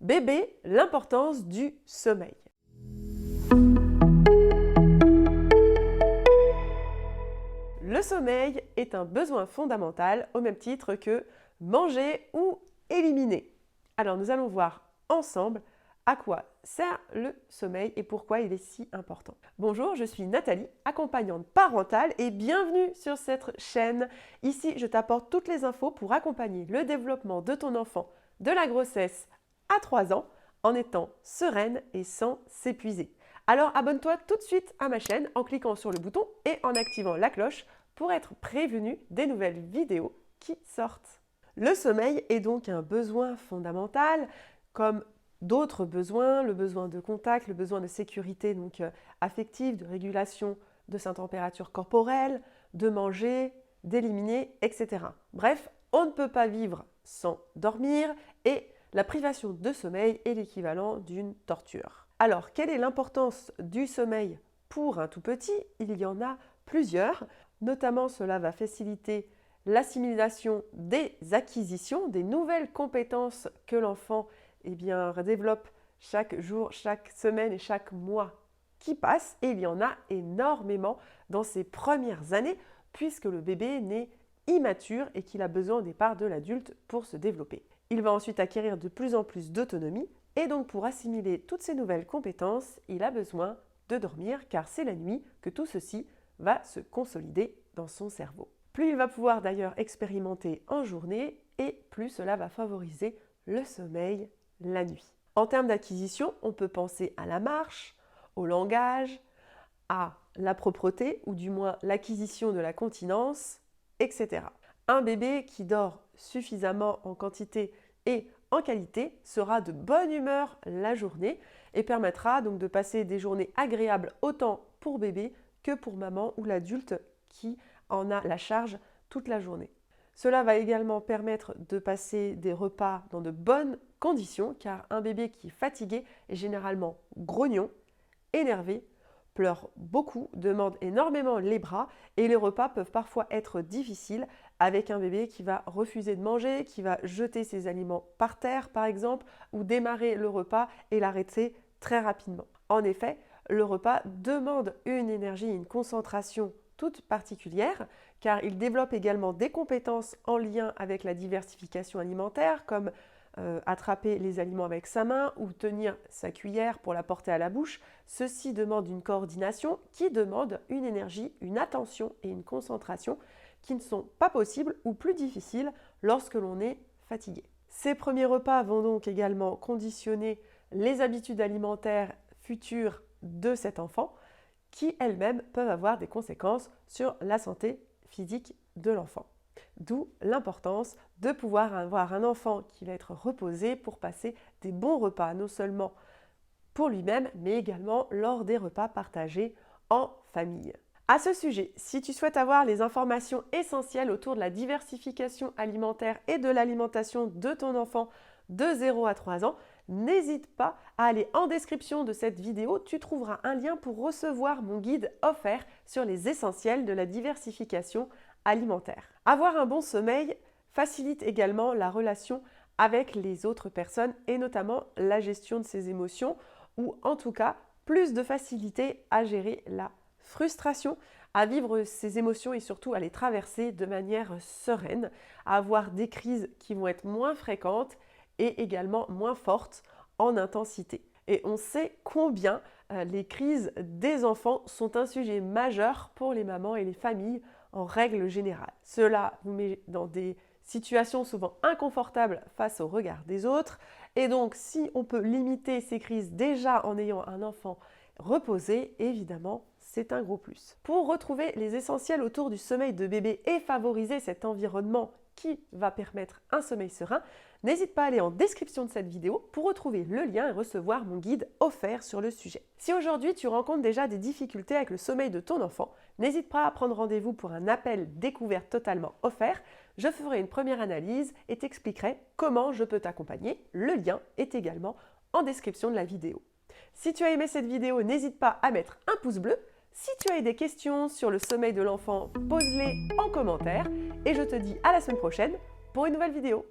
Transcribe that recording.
Bébé, l'importance du sommeil. Le sommeil est un besoin fondamental au même titre que manger ou éliminer. Alors nous allons voir ensemble à quoi sert le sommeil et pourquoi il est si important. Bonjour, je suis Nathalie, accompagnante parentale et bienvenue sur cette chaîne. Ici, je t'apporte toutes les infos pour accompagner le développement de ton enfant de la grossesse à 3 ans en étant sereine et sans s'épuiser. Alors abonne-toi tout de suite à ma chaîne en cliquant sur le bouton et en activant la cloche pour être prévenu des nouvelles vidéos qui sortent. Le sommeil est donc un besoin fondamental comme d'autres besoins, le besoin de contact, le besoin de sécurité affective, de régulation de sa température corporelle, de manger, d'éliminer, etc. Bref, on ne peut pas vivre sans dormir et la privation de sommeil est l'équivalent d'une torture. Alors, quelle est l'importance du sommeil pour un tout petit? Il y en a plusieurs. Notamment, cela va faciliter l'assimilation des acquisitions, des nouvelles compétences que l'enfant développe chaque jour, chaque semaine et chaque mois qui passe. Et il y en a énormément dans ces premières années puisque le bébé naît immature et qu'il a besoin au départ de l'adulte pour se développer. Il va ensuite acquérir de plus en plus d'autonomie et donc pour assimiler toutes ces nouvelles compétences, il a besoin de dormir car c'est la nuit que tout ceci va se consolider dans son cerveau. Plus il va pouvoir d'ailleurs expérimenter en journée et plus cela va favoriser le sommeil la nuit. En termes d'acquisition, on peut penser à la marche, au langage, à la propreté ou du moins l'acquisition de la continence, etc. Un bébé qui dort suffisamment en quantité et en qualité sera de bonne humeur la journée et permettra donc de passer des journées agréables autant pour bébé que pour maman ou l'adulte qui en a la charge toute la journée. Cela va également permettre de passer des repas dans de bonnes conditions car un bébé qui est fatigué est généralement grognon, énervé, pleure beaucoup, demande énormément les bras et les repas peuvent parfois être difficiles avec un bébé qui va refuser de manger, qui va jeter ses aliments par terre par exemple ou démarrer le repas et l'arrêter très rapidement. En effet, le repas demande une énergie et une concentration toute particulière car il développe également des compétences en lien avec la diversification alimentaire comme attraper les aliments avec sa main ou tenir sa cuillère pour la porter à la bouche. Ceci demande une coordination qui demande une énergie, une attention et une concentration qui ne sont pas possibles ou plus difficiles lorsque l'on est fatigué. Ces premiers repas vont donc également conditionner les habitudes alimentaires futures de cet enfant qui elles-mêmes peuvent avoir des conséquences sur la santé physique de l'enfant. D'où l'importance de pouvoir avoir un enfant qui va être reposé pour passer des bons repas, non seulement pour lui-même, mais également lors des repas partagés en famille. À ce sujet, si tu souhaites avoir les informations essentielles autour de la diversification alimentaire et de l'alimentation de ton enfant de 0 à 3 ans, n'hésite pas à aller en description de cette vidéo, tu trouveras un lien pour recevoir mon guide offert sur les essentiels de la diversification alimentaire. Avoir un bon sommeil facilite également la relation avec les autres personnes et notamment la gestion de ses émotions ou en tout cas plus de facilité à gérer la frustration, à vivre ses émotions et surtout à les traverser de manière sereine, à avoir des crises qui vont être moins fréquentes et également moins fortes en intensité. Et on sait combien les crises des enfants sont un sujet majeur pour les mamans et les familles en règle générale. Cela nous met dans des situations souvent inconfortables face au regard des autres. Et donc, si on peut limiter ces crises déjà en ayant un enfant reposé, évidemment, c'est un gros plus. Pour retrouver les essentiels autour du sommeil de bébé et favoriser cet environnement qui va permettre un sommeil serein, n'hésite pas à aller en description de cette vidéo pour retrouver le lien et recevoir mon guide offert sur le sujet. Si aujourd'hui tu rencontres déjà des difficultés avec le sommeil de ton enfant, n'hésite pas à prendre rendez-vous pour un appel découverte totalement offert. Je ferai une première analyse et t'expliquerai comment je peux t'accompagner. Le lien est également en description de la vidéo. Si tu as aimé cette vidéo, n'hésite pas à mettre un pouce bleu. Si tu as des questions sur le sommeil de l'enfant, pose-les en commentaire et je te dis à la semaine prochaine pour une nouvelle vidéo.